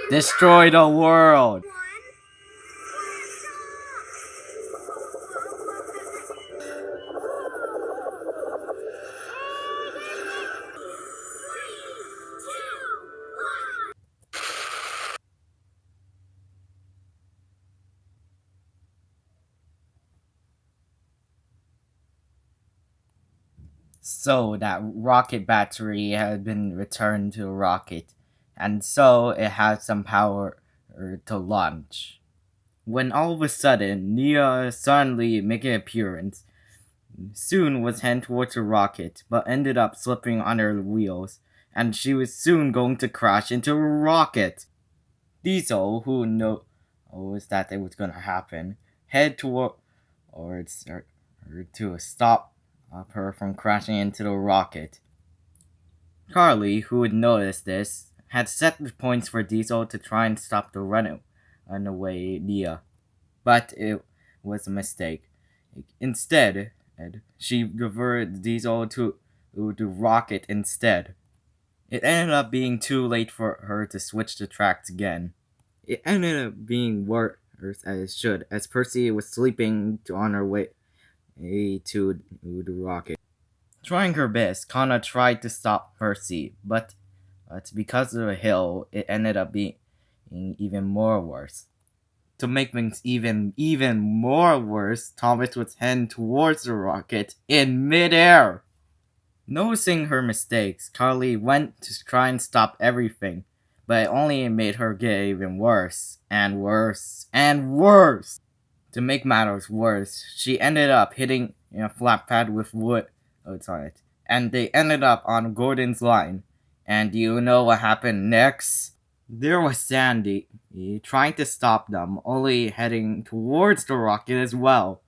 Destroy the world! So that rocket battery had been returned to the rocket, and so it had some power to launch. When all of a sudden, Nia suddenly making an appearance, soon was heading towards the rocket, but ended up slipping on her wheels, and she was soon going to crash into a rocket. Diesel, who knows that it was going to happen, head towards her to stop her from crashing into the rocket. Carly, who had noticed this, had set the points for Diesel to try and stop the runaway Nia, but it was a mistake. Instead, she diverted Diesel to the rocket instead. It ended up being too late for her to switch the tracks again. It ended up being worse as it should, as Percy was sleeping on her way to the rocket. Trying her best, Kana tried to stop Percy, but because of the hill, it ended up being even more worse. To make things even more worse, Thomas was heading towards the rocket in midair. Noticing her mistakes, Carly went to try and stop everything, but it only made her get even worse and worse and worse. To make matters worse, she ended up hitting a flat pad with wood on it, and they ended up on Gordon's line. And do you know what happened next? There was Sandy trying to stop them, only heading towards the rocket as well.